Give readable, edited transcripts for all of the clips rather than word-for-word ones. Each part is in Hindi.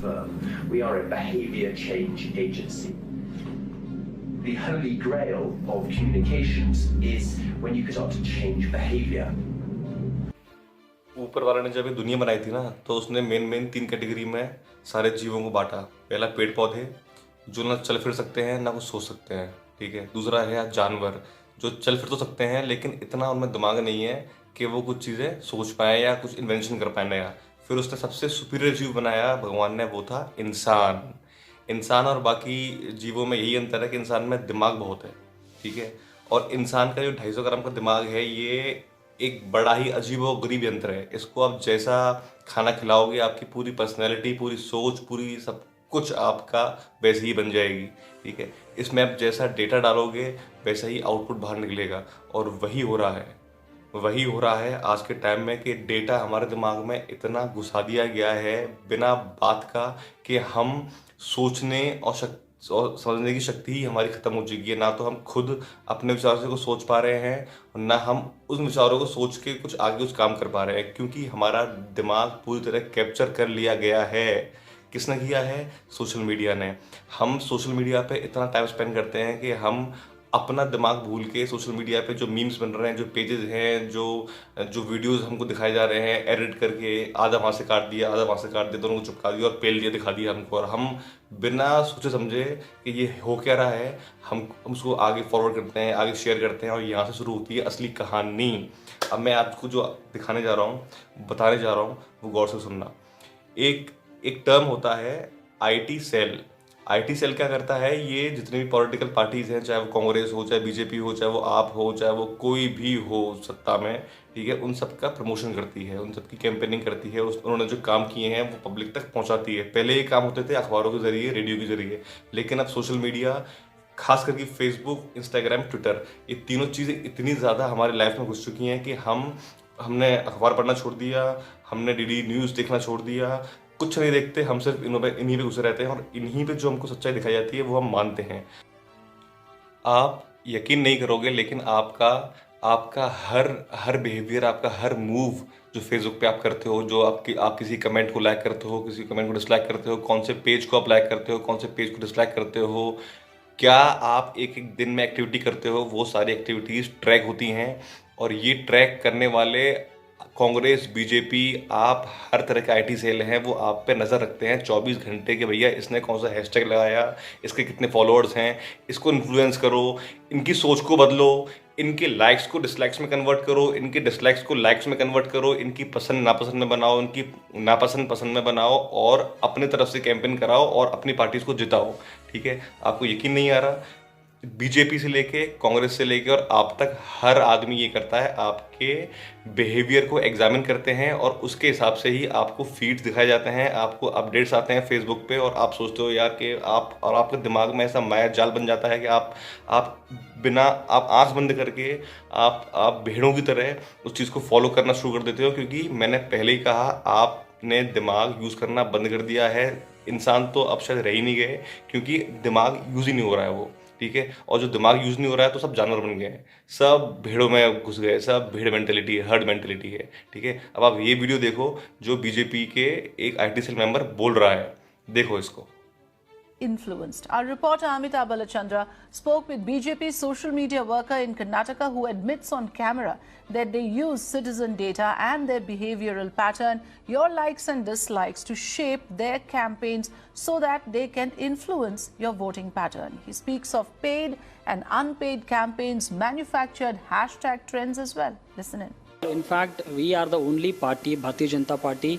firm. We are a behaviour change agency. The holy grail of communications is when you can start to change behaviour. ऊपर वाला ने जब ये दुनिया बनाई थी ना, तो उसने मेन 3 कैटेगरी में सारे जीवों को बांटा। पहला पेड़ पौधे, जो ना चल फिर सकते हैं ना कुछ सोच सकते हैं, ठीक है। दूसरा है जानवर, जो चल फिर तो सकते हैं लेकिन इतना उनमें दिमाग नहीं है कि वो कुछ चीज़ें सोच पाए या कुछ इन्वेंशन कर पाए नया। फिर उसने सबसे सुपीरियर जीव बनाया भगवान ने, वो था इंसान। इंसान और बाकी जीवों में यही अंतर है कि इंसान में दिमाग बहुत है, ठीक है। और इंसान का जो 250 ग्राम का दिमाग है, ये एक बड़ा ही अजीब और गरीब यंत्र है। इसको आप जैसा खाना खिलाओगे, आपकी पूरी पर्सनैलिटी, पूरी सोच, पूरी सब कुछ आपका वैसे ही बन जाएगी, ठीक है। इसमें आप जैसा डेटा डालोगे वैसा ही आउटपुट बाहर निकलेगा। और वही हो रहा है आज के टाइम में कि डेटा हमारे दिमाग में इतना घुसा दिया गया है बिना बात का कि हम सोचने और समझने की शक्ति ही हमारी ख़त्म हो चुकी है। ना तो हम खुद अपने विचारों से कुछ सोच पा रहे हैं और ना हम उन विचारों को सोच के कुछ आगे कुछ काम कर पा रहे हैं, क्योंकि हमारा दिमाग पूरी तरह कैप्चर कर लिया गया है। किसने किया है? सोशल मीडिया ने। हम सोशल मीडिया पे इतना टाइम स्पेंड करते हैं कि हम अपना दिमाग भूल के सोशल मीडिया पे जो मीम्स बन रहे हैं, जो पेजेस हैं, जो वीडियोस हमको दिखाए जा रहे हैं एडिट करके, आधा वहाँ से काट दिया, आधा वहाँ से काट दिया, दोनों को चिपका दिया और पेल दिया, दिखा दिया हमको। और हम बिना सोचे समझे कि ये हो क्या रहा है, हम उसको आगे फॉरवर्ड करते हैं, आगे शेयर करते हैं और यहाँ से शुरू होती है असली कहानी। अब मैं आपको जो दिखाने जा रहा हूँ, बताने जा रहा हूँ, वो गौर से सुनना। एक टर्म होता है आईटी सेल। आईटी सेल क्या करता है? ये जितनी भी पॉलिटिकल पार्टीज हैं, चाहे वो कांग्रेस हो, चाहे बीजेपी हो, चाहे वो आप हो, चाहे वो कोई भी हो सत्ता में, ठीक है, उन सब का प्रमोशन करती है, उन सब की कैंपेनिंग करती है। उन्होंने जो काम किए हैं वो पब्लिक तक पहुंचाती है। पहले ये काम होते थे अखबारों के जरिए, रेडियो के जरिए, लेकिन अब सोशल मीडिया, खास करके फेसबुक, इंस्टाग्राम, ट्विटर, ये तीनों चीज़ें इतनी ज़्यादा हमारी लाइफ में घुस चुकी हैं कि हमने अखबार पढ़ना छोड़ दिया, हमने डीडी न्यूज़ देखना छोड़ दिया, कुछ नहीं देखते। हम सिर्फ इन्हीं पे घुसे रहते हैं और इन्हीं पे जो हमको सच्चाई दिखाई जाती है वो हम मानते हैं। आप यकीन नहीं करोगे, लेकिन आपका हर बिहेवियर, आपका हर मूव जो फेसबुक पे आप करते हो, जो आप किसी कमेंट को लाइक करते हो, किसी कमेंट को डिसलाइक करते हो, कौन से पेज को आप लाइक करते हो, कौन से पेज को डिसलाइक करते हो, क्या आप एक दिन में एक्टिविटी करते हो, वो सारी एक्टिविटीज़ ट्रैक होती हैं। और ये ट्रैक करने वाले कांग्रेस, बीजेपी, आप, हर तरह के आईटी सेल हैं, वो आप पे नज़र रखते हैं 24 घंटे के भैया इसने कौन सा हैशटैग लगाया, इसके कितने फॉलोअर्स हैं, इसको इन्फ्लुएंस करो, इनकी सोच को बदलो, इनके लाइक्स को डिसलाइक्स में कन्वर्ट करो, इनके डिसलाइक्स को लाइक्स में कन्वर्ट करो, इनकी पसंद नापसंद में बनाओ, इनकी नापसंद पसंद में बनाओ और अपने तरफ से कैंपेन कराओ और अपनी पार्टीज को जिताओ, ठीक है। आपको यकीन नहीं आ रहा? बीजेपी से लेके, कांग्रेस से लेके और आप तक हर आदमी ये करता है, आपके बिहेवियर को एग्जामिन करते हैं और उसके हिसाब से ही आपको फीड्स दिखाए जाते हैं, आपको अपडेट्स आते हैं फेसबुक पे। और आप सोचते हो यार कि आपके दिमाग में ऐसा माया जाल बन जाता है कि आप आंख बंद करके आप भेड़ों की तरह उस चीज़ को फॉलो करना शुरू कर देते हो, क्योंकि मैंने पहले ही कहा, आपने दिमाग यूज़ करना बंद कर दिया है। इंसान तो अब शायद रह ही नहीं गए, क्योंकि दिमाग यूज़ ही नहीं हो रहा है वो, ठीक है। और जो दिमाग यूज़ नहीं हो रहा है तो सब जानवर बन गए हैं, सब भेड़ों में घुस गए, सब भेड़ मेंटेलिटी है, हर्ड मेंटेलिटी है, ठीक है। अब आप ये वीडियो देखो जो बीजेपी के एक आईटी सेल मेंबर बोल रहा है, देखो इसको। Influenced. Our reporter Amita Balachandra spoke with BJP's social media worker in Karnataka who admits on camera that they use citizen data and their behavioral pattern, your likes and dislikes, to shape their campaigns so that they can influence your voting pattern. He speaks of paid and unpaid campaigns, manufactured hashtag trends as well. Listen in. In fact, we are the only party, Bharatiya Janata Party,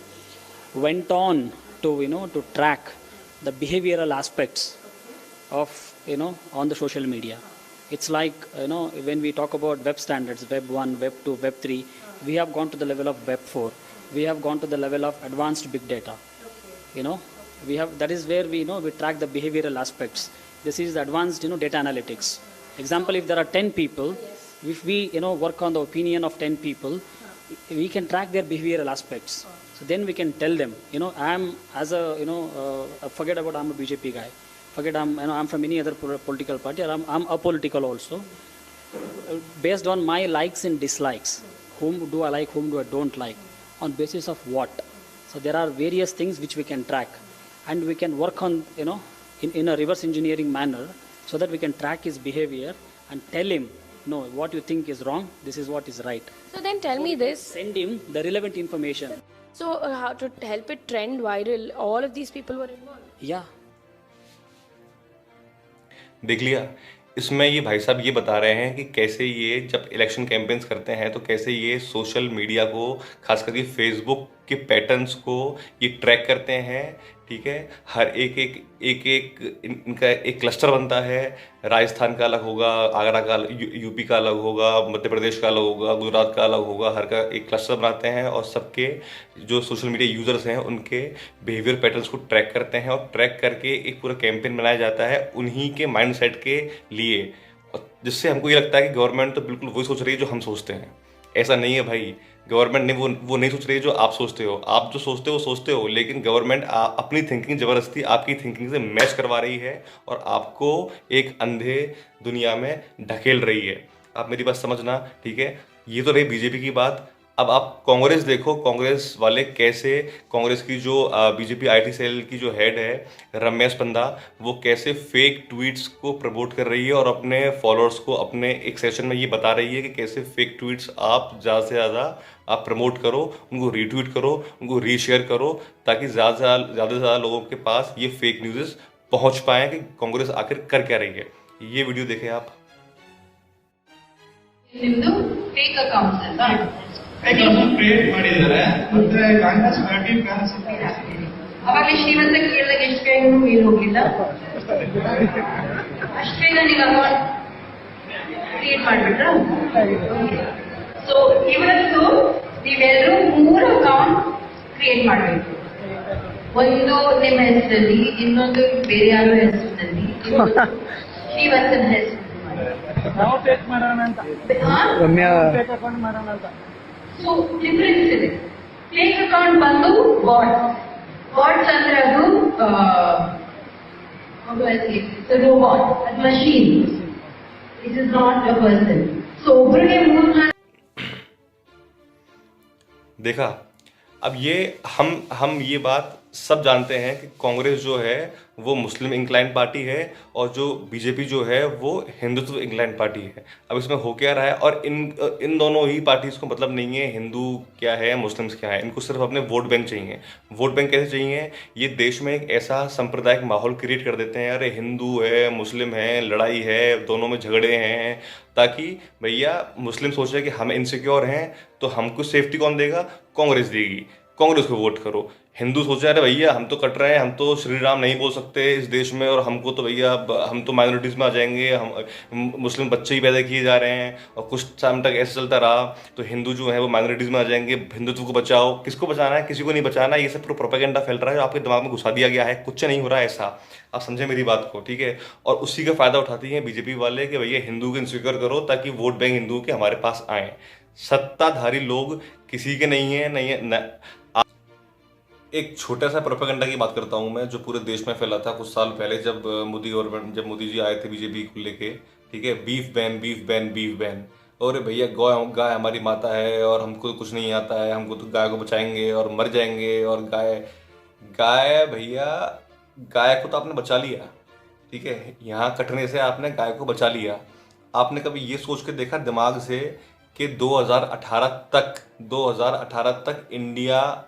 went on to track the behavioral aspects of on the social media. It's like when we talk about web standards, web 1, web 2, web 3, we have gone to the level of web 4, we have gone to the level of advanced big data. We have, that is where we track the behavioral aspects. This is advanced data analytics. Example, if there are 10 people, if we work on the opinion of 10 people, we can track their behavioral aspects. So then we can tell them, I am as a, forget about I'm a BJP guy, forget I'm from any other political party, or I'm apolitical also. Based on my likes and dislikes, whom do I like, whom do I don't like, on basis of what? So there are various things which we can track. and we can work on, in a reverse engineering manner, so that we can track his behavior and tell him, no, what you think is wrong, this is what is right. So then tell me this. Send him the relevant information. So how to help it trend viral? All of these people were involved. Yeah. देख लिया, इसमें ये भाई साहब ये बता रहे हैं कि कैसे ये जब इलेक्शन कैंपेन्स करते हैं तो कैसे ये सोशल मीडिया को, खास करके फेसबुक के पैटर्न्स को ये ट्रैक करते हैं। ठीक है, हर एक इनका एक क्लस्टर बनता है। राजस्थान का अलग होगा, आगरा का, यूपी का अलग होगा, मध्य प्रदेश का अलग होगा, गुजरात का अलग होगा। हर का एक क्लस्टर बनाते हैं और सबके जो सोशल मीडिया यूज़र्स हैं उनके बिहेवियर पैटर्न्स को ट्रैक करते हैं और ट्रैक करके एक पूरा कैंपेन बनाया जाता है उन्हीं के माइंडसेट के लिए, और जिससे हमको ये लगता है कि गवर्नमेंट तो बिल्कुल वही सोच रही है जो हम सोचते हैं। ऐसा नहीं है भाई, गवर्नमेंट ने वो नहीं सोच रही है जो आप सोचते हो। आप जो सोचते हो वो सोचते हो, लेकिन गवर्नमेंट अपनी थिंकिंग ज़बरदस्ती आपकी थिंकिंग से मैच करवा रही है और आपको एक अंधे दुनिया में ढकेल रही है। आप मेरी बात समझना, ठीक है। ये तो रही बीजेपी की बात। अब आप कांग्रेस देखो, कांग्रेस वाले कैसे, कांग्रेस की जो बीजेपी आईटी सेल की जो हेड है रमेश पंदा, वो कैसे फेक ट्वीट्स को प्रमोट कर रही है और अपने फॉलोअर्स को अपने एक सेशन में ये बता रही है कि कैसे फेक ट्वीट्स आप ज़्यादा से ज़्यादा आप प्रमोट करो, उनको रीट्वीट करो, उनको रीशेयर करो, ताकि ज़्यादा से ज़्यादा लोगों के पास ये फेक न्यूज़ पहुँच पाएँ कि कांग्रेस आखिर कर क्या रही है। ये वीडियो देखें आप। ನಿಮ್ದು ಫೇಕ್ ಅಕೌಂಟ್ಸ್ ಅಲ್ವಾ? ಫೇಕ್ ಅಕೌಂಟ್ ಕ್ರಿಯೇಟ್ ಮಾಡಿದ್ದಾರೆ ಮತ್ತೆ ಕಾಂಗ್ರೆಸ್ ಪಾರ್ಟಿ ಫ್ಯಾನ್ಸ್ ಅವಾಗಲೇ ಶ್ರೀಮಂತ ಕೇಳಿದಾಗ ಎಷ್ಟು ಬೇಗ ಮೇಲ್ ಹೋಗ್ಲಿಲ್ಲ, ಅಷ್ಟು ಬೇಗ ನೀವು ಅಕೌಂಟ್ ಕ್ರಿಯೇಟ್ ಮಾಡ್ಬಿಟ್ರ? ಸೊ ಇವತ್ತು ನೀವೆಲ್ಲರೂ 3 ಅಕೌಂಟ್ ಕ್ರಿಯೇಟ್ ಮಾಡಬೇಕು. ಒಂದು ನಿಮ್ಮ ಹೆಸರಲ್ಲಿ, ಇನ್ನೊಂದು ಬೇರೆ ಯಾರೋ ಹೆಸರಿನಲ್ಲಿ, ಇನ್ನೊಂದು ಶ್ರೀವಂತನ ಹೆಸರು. ನಾವು ಫೇಕ್ ಮಾಡೋಣ ಅಂತ ಫೇಕ್ ಅಕೌಂಟ್ ಮಾಡೋಣ ಅಂತ. ಸೊ ಡಿಫರೆನ್ಸ್ ಇದೆ. ಫೇಕ್ ಅಕೌಂಟ್ ಬಂದು ಬಾಟ್ಸ್ ಅಂದ್ರೆ ಅದು ರೋಬೋಟ್, ಅದು machine, it is not a person. So ಒಬ್ಬರಿಗೆ 3 देखा, अब ये हम ये बात सब जानते हैं कि कांग्रेस जो है वो मुस्लिम इंक्लाइन पार्टी है और जो बीजेपी जो है वो हिंदुत्व इंक्लाइन पार्टी है। अब इसमें हो क्या रहा है, और इन दोनों ही पार्टीज को मतलब नहीं है हिंदू क्या है मुस्लिम्स क्या है, इनको सिर्फ अपने वोट बैंक चाहिए। वोट बैंक कैसे चाहिए? ये देश में एक ऐसा सांप्रदायिक माहौल क्रिएट कर देते हैं, अरे हिंदू है मुस्लिम है, लड़ाई है, दोनों में झगड़े हैं, ताकि भैया मुस्लिम सोचे कि हम इनसिक्योर हैं तो हमको सेफ्टी कौन देगा? कांग्रेस देगी, कांग्रेस को वोट करो। हिंदू सोचे अरे भैया हम तो कट रहे हैं, हम तो श्री राम नहीं बोल सकते इस देश में, और हमको तो भैया हम तो माइनॉरिटीज़ में आ जाएंगे, हम मुस्लिम बच्चे ही पैदा किए जा रहे हैं, और कुछ टाइम तक ऐसे चलता रहा तो हिंदू जो है वो माइनॉरिटीज़ में आ जाएंगे, हिंदुत्व को बचाओ। किसको बचाना है? किसी को नहीं बचाना। ये सब प्रोपेगेंडा फैल रहा है, आपके दिमाग में घुसा दिया गया है, कुछ नहीं हो रहा है ऐसा। आप समझे मेरी बात को, ठीक है। और उसी का फ़ायदा उठाती हैं बीजेपी वाले कि भैया हिंदू को इनसिक्योर करो ताकि वोट बैंक हिंदुओं के हमारे पास आए। सत्ताधारी लोग किसी के नहीं है। एक छोटा सा प्रोपेगेंडा की बात करता हूँ मैं, जो पूरे देश में फैला था कुछ साल पहले, जब मोदी जी आए थे बीजेपी को लेके, ठीक है। Beef ban, beef ban, beef ban. और भैया गाय हमारी माता है और हमको कुछ नहीं आता है, हमको तो गाय को बचाएंगे और मर जाएंगे। और गाय भैया, गाय को तो आपने बचा लिया, ठीक है, यहाँ कटने से आपने गाय को बचा लिया। आपने कभी ये सोच के देखा दिमाग से कि 2018 तक India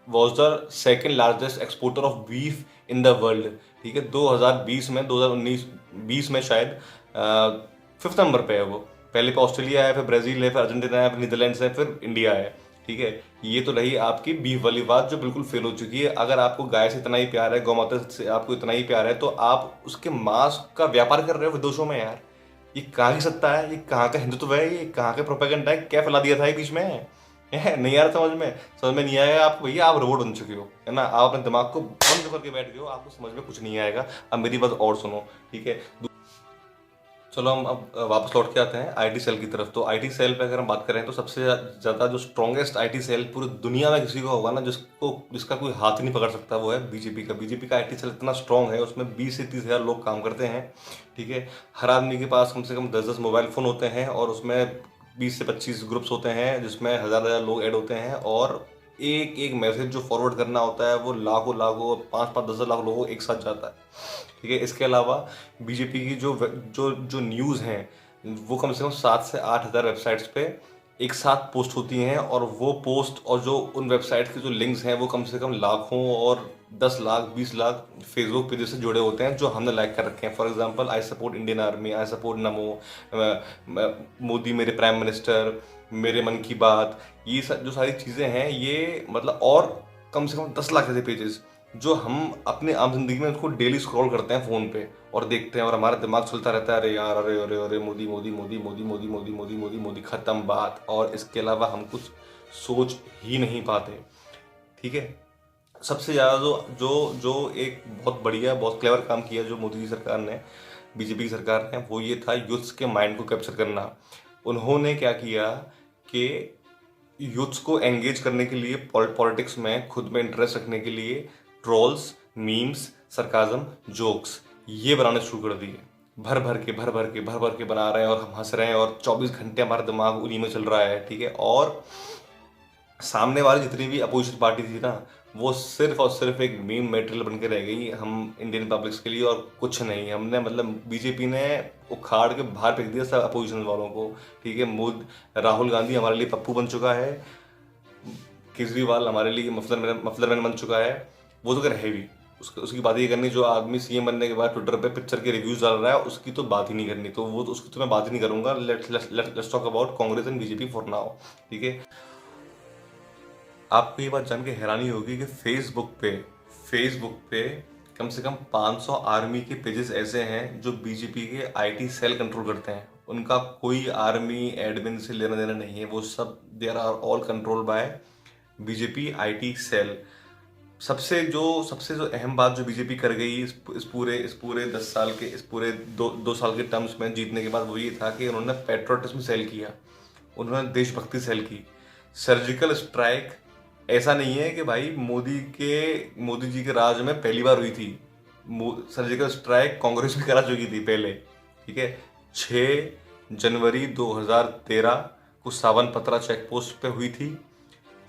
was the second largest exporter of beef in the world, ठीक है। 2020 में शायद 5th नंबर पे है वो। पहले पे ऑस्ट्रेलिया है, फिर ब्राज़ील है, फिर अर्जेंटीना है, फिर नीदरलैंड्स है, फिर इंडिया है, ठीक है। ये तो रही आपकी बीफ वाली बात जो बिल्कुल फेल हो चुकी है। अगर आपको गाय से इतना ही प्यार है, गौ माता से आपको इतना ही प्यार है, तो आप उसके मांस का व्यापार कर रहे हो विदेशों में यार। ये कहाँ की सत्ता है? ये कहाँ का हिंदुत्व है? ये कहाँ का प्रोपेगेंडा है? क्या फैला दिया था ये बीच में? नहीं आ रहा समझ में नहीं आएगा आपको भैया, आप रोबोट बन चुके हो, है ना। आप अपने दिमाग को बंद करके बैठ गए हो, आपको समझ में कुछ नहीं आएगा। अब मेरी बात और सुनो, ठीक है। चलो हम अब वापस लौट के आते हैं आईटी सेल की तरफ। तो आईटी सेल पे अगर हम बात करें तो सबसे ज़्यादा जो स्ट्रॉन्गेस्ट आईटी सेल पूरी दुनिया में किसी को होगा ना, जिसका कोई हाथ ही नहीं पकड़ सकता, वो है बीजेपी का। बीजेपी का आईटी सेल इतना स्ट्रॉन्ग है, उसमें 20 से 30 हज़ार लोग काम करते हैं, ठीक है। हर आदमी के पास कम से कम 10-10 मोबाइल फ़ोन होते हैं और उसमें 20 से 25 ग्रुप्स होते हैं जिसमें हज़ार लोग ऐड होते हैं। और एक एक मैसेज जो फॉरवर्ड करना होता है वो लाखों 5-10 लाख लोगों को एक साथ जाता है, ठीक है। इसके अलावा बीजेपी की जो न्यूज़ हैं वो कम से कम 7 से 8 हज़ार वेबसाइट्स पे एक साथ पोस्ट होती हैं, और वो पोस्ट और जो उन वेबसाइट के जो लिंक्स हैं वो कम से कम लाखों और 10 लाख 20 लाख फेसबुक पेजेस से जुड़े होते हैं जो हमने लाइक कर रखे हैं। For example, I support Indian army, I support नमो, मोदी मेरे प्राइम मिनिस्टर, मेरे मन की बात, ये जो सारी चीज़ें हैं ये मतलब, और कम से कम 10 लाख ऐसे पेजेस जो हम अपने आम जिंदगी में उसको डेली स्क्रॉल करते हैं फ़ोन पे और देखते हैं, और हमारा दिमाग चलता रहता है, अरे यार, अरे अरे अरे मोदी मोदी मोदी मोदी मोदी मोदी मोदी मोदी मोदी ख़त्म बात। और इसके अलावा हम कुछ सोच ही नहीं पाते, ठीक है। सबसे ज़्यादा जो एक बहुत बढ़िया, बहुत क्लेवर काम किया जो मोदी जी सरकार ने, बीजेपी की सरकार ने, वो ये था यूथ्स के माइंड को कैप्चर करना। उन्होंने क्या किया कि यूथ्स को एंगेज करने के लिए, पॉलिटिक्स में खुद में इंटरेस्ट रखने के लिए ट्रोल्स, मीम्स, सरकाज़म, जोक्स ये बनाने शुरू कर दिए। भर भर के बना रहे हैं और हम हंस रहे हैं, और 24 घंटे हमारा दिमाग उन्हीं में चल रहा है, ठीक है। और सामने वाली जितनी भी अपोजिशन पार्टी थी ना, वो सिर्फ और सिर्फ एक मीम मटेरियल बन के रह गई हम इंडियन पब्लिक्स के लिए, और कुछ नहीं। हमने मतलब बीजेपी ने उखाड़ के बाहर फेंक दिया सब अपोजिशन वालों को, ठीक है। राहुल गांधी हमारे लिए पप्पू बन चुका है, केजरीवाल हमारे लिए मफलर मैन बन चुका है। वो तो रहे भी, उसकी बात ही करनी, जो आदमी सीएम बनने के बाद ट्विटर पे पिक्चर के रिव्यूज डाल रहा है उसकी तो बात ही नहीं करनी, तो वो तो उसकी तो मैं बात ही नहीं करूंगा। Let's talk about Congress and BJP for now, ठीक है। आपको ये बात जान के हैरानी होगी कि फेसबुक पे कम से कम 500 आर्मी के पेजेस ऐसे हैं जो बीजेपी के आईटी सेल कंट्रोल करते हैं। उनका कोई आर्मी एडमिन से लेना देना नहीं है, वो सब they are all control by BJP IT cell. सबसे जो अहम बात जो बीजेपी कर गई इस पूरे 10 साल के, इस पूरे दो साल के टर्म्स में जीतने के बाद, वो ये था कि उन्होंने पेट्रोटिज्म सेल किया, उन्होंने देशभक्ति सेल की। सर्जिकल स्ट्राइक ऐसा नहीं है कि भाई मोदी जी के राज में पहली बार हुई थी, सर्जिकल स्ट्राइक कांग्रेस भी करा चुकी थी पहले, ठीक है। 6 जनवरी 2013 को सावन पत्रा चेक पोस्ट पे हुई थी।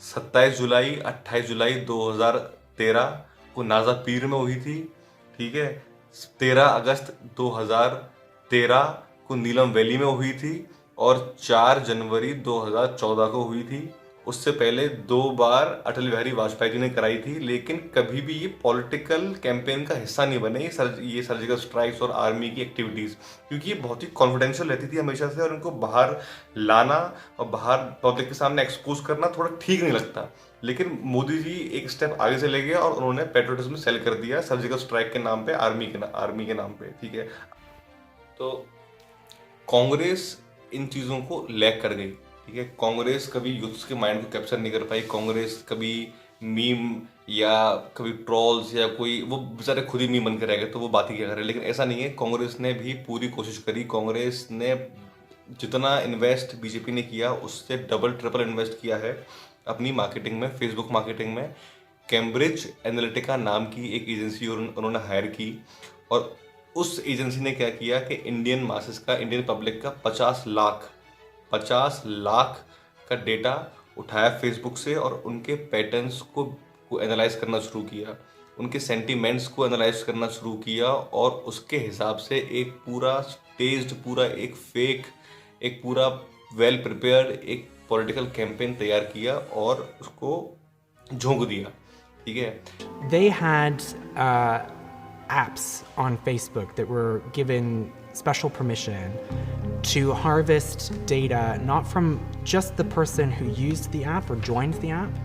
28 जुलाई 2013 को नाजा पीर में हुई थी, ठीक है। 13 अगस्त 2013 को नीलम वैली में हुई थी, और 4 जनवरी 2014 को हुई थी। उससे पहले 2 बार अटल बिहारी वाजपेयी जी ने कराई थी, लेकिन कभी भी ये पॉलिटिकल कैंपेन का हिस्सा नहीं बने ये सर्जिकल स्ट्राइक्स और आर्मी की एक्टिविटीज़, क्योंकि ये बहुत ही कॉन्फिडेंशियल रहती थी हमेशा से, और उनको बाहर लाना और बाहर पब्लिक के सामने एक्सपोज करना थोड़ा ठीक नहीं लगता। लेकिन मोदी जी एक स्टेप आगे से ले गए और उन्होंने पेट्रोटिज्म सेल कर दिया सर्जिकल स्ट्राइक के नाम पे, आर्मी के नाम पे, ठीक है। तो कांग्रेस इन चीज़ों को लैग कर गई, ठीक है। कांग्रेस कभी यूथ्स के माइंड को कैप्चर नहीं कर पाई। कांग्रेस कभी मीम या कभी ट्रोल्स या कोई, वो बेचारे खुद ही मीम बन के रह गए, तो वो बात ही क्या करें। लेकिन ऐसा नहीं है, कांग्रेस ने भी पूरी कोशिश करी। कांग्रेस ने जितना इन्वेस्ट बीजेपी ने किया उससे डबल ट्रिपल इन्वेस्ट किया है अपनी मार्केटिंग में, फेसबुक मार्केटिंग में। कैम्ब्रिज एनालिटिका नाम की एक एजेंसी उन्होंने हायर की, और उस एजेंसी ने क्या किया कि इंडियन मासेस का, इंडियन पब्लिक का 50 लाख का डेटा उठाया फेसबुक से, और उनके पैटर्न्स को एनालाइज करना शुरू किया, उनके सेंटिमेंट्स को एनालाइज करना शुरू किया, और उसके हिसाब से एक पूरा स्टेज्ड, पूरा एक फेक, एक पूरा वेल प्रिपेयर्ड एक पॉलिटिकल कैंपेन तैयार किया और उसको झोंक दिया, ठीक है। They had apps on Facebook that were given special permission to harvest data not from just the person who used the app or joined the app,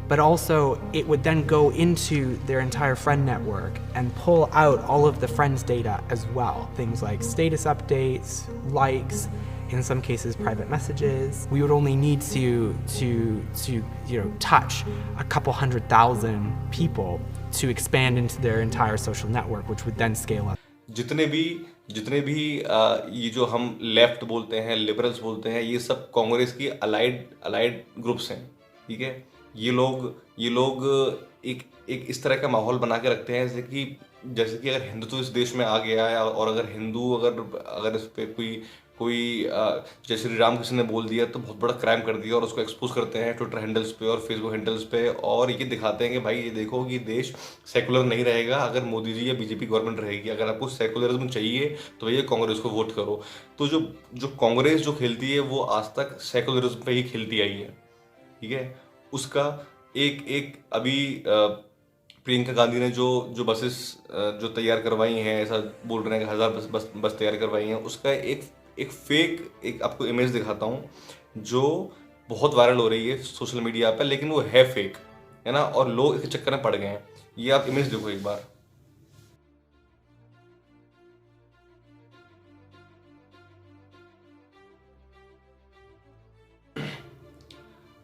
but also it would then go into their entire friend network and pull out all of the friends' data as well. Things like status updates, likes, in some cases private messages. We would only need to touch a couple 100,000 people to expand into their entire social network, which would then scale up. जितने भी ये जो हम लेफ्ट बोलते हैं, लिबरल्स बोलते हैं, ये सब कांग्रेस की अलाइड ग्रुप्स हैं, ठीक है। ये लोग एक इस तरह का माहौल बना के रखते हैं जैसे कि अगर हिंदुत्व इस देश में आ गया है, और अगर हिंदू अगर इस पे कोई कोई जय श्री राम किसी ने बोल दिया तो बहुत बड़ा क्राइम कर दिया और उसको एक्सपोज करते हैं ट्विटर हैंडल्स पे और फेसबुक हैंडल्स पे, और ये दिखाते हैं कि भाई ये देखो कि देश सेकुलर नहीं रहेगा अगर मोदी जी या बीजेपी गवर्नमेंट रहेगी। अगर आपको सेकुलरिज्म चाहिए तो भैया कांग्रेस को वोट करो। तो जो कांग्रेस जो खेलती है वो आज तक सेकुलरिज्म पे ही खेलती आई है, ठीक है। उसका एक अभी प्रियंका गांधी ने जो बसेस जो तैयार करवाई हैं, ऐसा बोल रहे हैं कि 1000 बस तैयार करवाई हैं, उसका एक फेक एक आपको इमेज दिखाता हूँ जो बहुत वायरल हो रही है सोशल मीडिया पे, लेकिन वो है फेक, है ना, और लोग इसके चक्कर में पड़ गए हैं। ये आप इमेज देखो एक बार।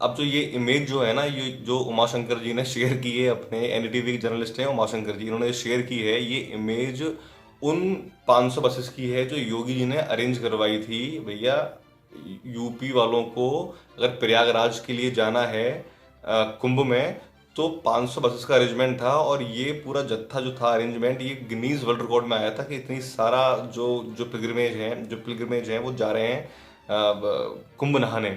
अब जो ये इमेज जो है ना, ये जो उमाशंकर जी ने शेयर की है, अपने एनडीटीवी के जर्नलिस्ट हैं उमाशंकर जी, इन्होंने शेयर की है। ये इमेज उन 500 बसेस की है जो योगी जी ने अरेंज करवाई थी। भैया यूपी वालों को अगर प्रयागराज के लिए जाना है कुंभ में, तो 500 बसेस का अरेंजमेंट था, और ये पूरा जत्था जो था अरेंजमेंट, ये गिनीज वर्ल्ड रिकॉर्ड में आया था कि इतनी सारा जो पिलग्रिमेज हैं वो जा रहे हैं कुंभ नहाने,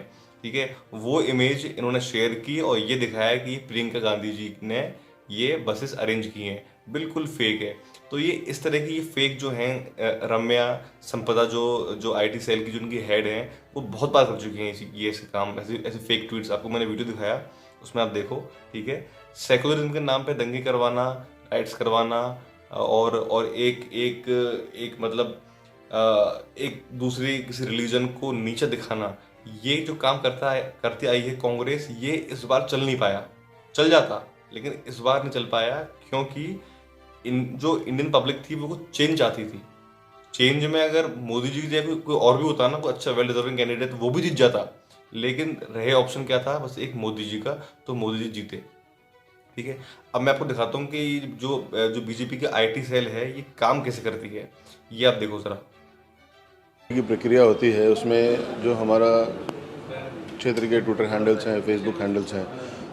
ठीक है। वो इमेज इन्होंने शेयर की और ये दिखाया कि प्रियंका गांधी जी ने ये बसेस अरेंज की हैं, बिल्कुल फेक है। तो ये इस तरह की ये फेक जो हैं, रम्या संपदा जो आईटी सेल की जो उनकी हेड हैं, वो बहुत बार कर चुकी हैं ये ऐसे काम, ऐसे फेक ट्वीट्स। आपको मैंने वीडियो दिखाया, उसमें आप देखो, ठीक है। सेकुलरिज्म के नाम पे दंगे करवाना, राइट्स करवाना, और एक मतलब एक दूसरी किसी रिलीजन को नीचा दिखाना, ये जो काम करती आई है कांग्रेस, ये इस बार चल नहीं पाया। चल जाता, लेकिन इस बार नहीं चल पाया, क्योंकि जो इंडियन पब्लिक थी वो चेंज चाहती थी। चेंज में अगर मोदी जी की जगह कोई और भी होता ना, कोई अच्छा वेल डिजर्विंग कैंडिडेट, वो भी जीत जाता, लेकिन रहे ऑप्शन क्या था, बस एक मोदी जी का, तो मोदी जी जीते, ठीक है। अब मैं आपको दिखाता हूँ कि जो बीजेपी की आईटी सेल है ये काम कैसे करती है, ये आप देखो जरा। की प्रक्रिया होती है, उसमें जो हमारा क्षेत्र के ट्विटर हैंडल्स हैं, फेसबुक हैंडल्स हैं,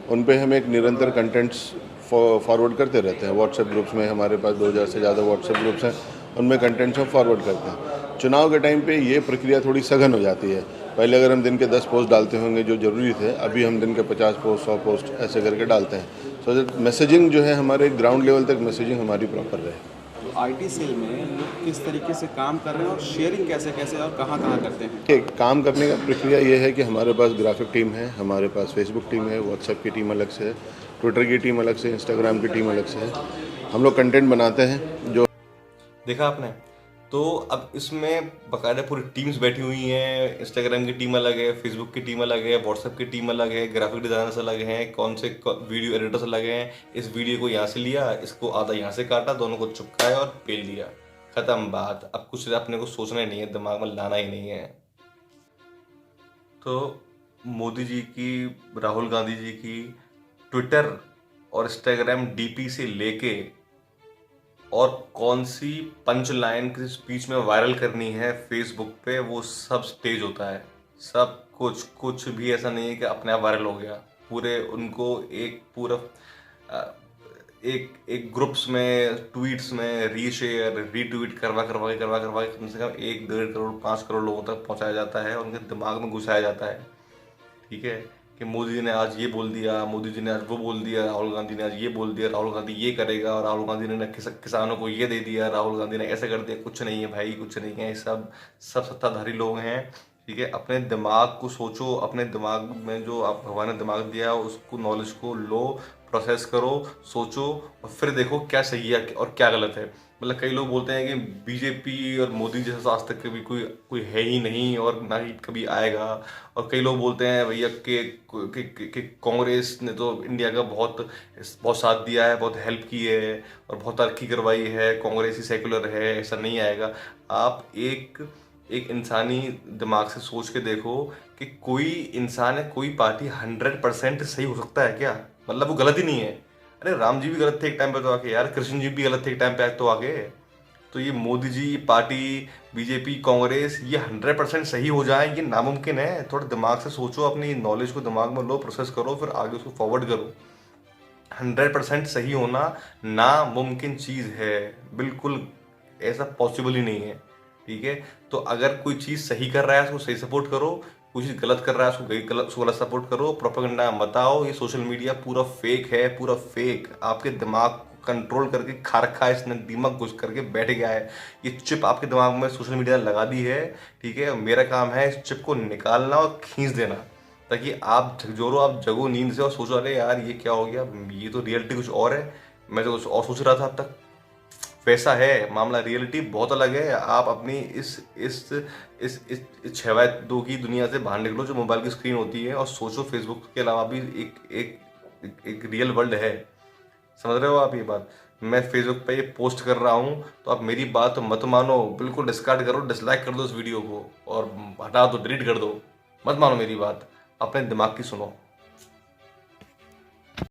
उन पे हम एक निरंतर कंटेंट्स फॉरवर्ड करते रहते हैं। व्हाट्सएप ग्रुप्स में हमारे पास 2000 से ज़्यादा व्हाट्सएप ग्रुप्स हैं, उनमें कंटेंट्स हम फॉरवर्ड करते हैं। चुनाव के टाइम पे ये प्रक्रिया थोड़ी सघन हो जाती है। पहले अगर हम दिन के 10 पोस्ट डालते होंगे जो ज़रूरी थे, अभी हम दिन के 50 पोस्ट 100 पोस्ट ऐसे करके डालते हैं। सो मैसेजिंग जो है हमारे ग्राउंड लेवल तक मैसेजिंग हमारी प्रॉपर रहे। आईटी सेल में लोग किस तरीके से काम कर रहे हैं और शेयरिंग कैसे और कहाँ करते हैं? काम करने का प्रक्रिया ये है कि हमारे पास ग्राफिक टीम है, हमारे पास फेसबुक टीम है, व्हाट्सएप की टीम अलग से है, ट्विटर की टीम अलग से, इंस्टाग्राम की टीम अलग से है। हम लोग कंटेंट बनाते हैं। जो देखा आपने, तो अब इसमें बाकायदा पूरी टीम्स बैठी हुई हैं। इंस्टाग्राम की टीम अलग है, फेसबुक की टीम अलग है, व्हाट्सएप की टीम अलग है, ग्राफिक डिजाइनर्स अलग हैं, कौन से वीडियो एडिटर्स अलग हैं। इस वीडियो को यहाँ से लिया, इसको आधा यहाँ से काटा, दोनों को चिपकाया और पेल दिया, खत्म बात। अब कुछ अपने को सोचना ही नहीं है, दिमाग में लाना ही नहीं है। तो मोदी जी की, राहुल गांधी जी की ट्विटर और इंस्टाग्राम डीपी से लेके और कौन सी पंच लाइन किसी स्पीच में वायरल करनी है फेसबुक पे, वो सब स्टेज होता है। सब कुछ भी ऐसा नहीं है कि अपने आप वायरल हो गया। पूरे उनको एक पूरा एक ग्रुप्स में, ट्वीट्स में रीशेयर रीट्वीट करवा के कम से कम 1-1.5 करोड़ 5 करोड़ लोगों तक पहुंचाया जाता है, उनके दिमाग में घुसाया जाता है, ठीक है, कि मोदी जी ने आज ये बोल दिया, मोदी जी ने आज वो बोल दिया, राहुल गांधी ने आज ये बोल दिया, राहुल गांधी ये करेगा, और राहुल गांधी ने किसानों को ये दे दिया, राहुल गांधी ने ऐसे कर दिया। कुछ नहीं है भाई, कुछ नहीं है। सब सत्ताधारी लोग हैं, ठीक है। अपने दिमाग को सोचो, अपने दिमाग में जो आप भगवान ने दिमाग दिया उसको, नॉलेज को लो, प्रोसेस करो, सोचो, और फिर देखो क्या सही है और क्या गलत है। मतलब कई लोग बोलते हैं कि बीजेपी और मोदी जैसा आज तक कभी कोई है ही नहीं और ना ही कभी आएगा, और कई लोग बोलते हैं भैया कि कांग्रेस ने तो इंडिया का बहुत साथ दिया है, बहुत हेल्प की है और बहुत तरक्की करवाई है, कांग्रेस ही सेकुलर है, ऐसा नहीं आएगा। आप एक इंसानी दिमाग से सोच के देखो कि कोई इंसान है, कोई पार्टी 100% सही हो सकता है क्या? मतलब वो गलत ही नहीं है। अरे राम जी भी गलत थे एक टाइम पे तो आके, यार कृष्ण जी भी गलत थे एक टाइम पे तो आके। तो ये मोदी जी पार्टी, बीजेपी, कांग्रेस, ये 100% सही हो जाए, ये नामुमकिन है। थोड़ा दिमाग से सोचो, अपनी नॉलेज को दिमाग में लो, प्रोसेस करो, फिर आगे उसको फॉरवर्ड करो। 100% सही होना नामुमकिन चीज़ है, बिल्कुल ऐसा पॉसिबल ही नहीं है, ठीक है। तो अगर कोई चीज़ सही कर रहा है उसको सही सपोर्ट करो, कोई चीज़ गलत कर रहा है उसको गलत सपोर्ट करो, प्रोपेगेंडा मत आओ। ये सोशल मीडिया पूरा फेक है, पूरा फेक। आपके दिमाग को कंट्रोल करके खा रखा है इसने, दिमाग घुस करके बैठ गया है। ये चिप आपके दिमाग में सोशल मीडिया ने लगा दी है, ठीक है। मेरा काम है इस चिप को निकालना और खींच देना, ताकि आप झकझोरो, आप जगो नींद से और सोचो अरे यार ये क्या हो गया, ये तो रियलिटी कुछ और है, मैं तो कुछ और सोच रहा था अब तक। वैसा है मामला, रियलिटी बहुत अलग है। आप अपनी इस 6x2 की दुनिया से बाहर निकलो जो मोबाइल की स्क्रीन होती है, और सोचो फेसबुक के अलावा भी एक रियल वर्ल्ड है। समझ रहे हो आप ये बात? मैं फेसबुक पे ये पोस्ट कर रहा हूँ तो आप मेरी बात मत मानो, बिल्कुल डिस्कार्ड करो, डिसलाइक कर दो इस वीडियो को और हटा दो, डिलीट कर दो, मत मानो मेरी बात, अपने दिमाग की सुनो।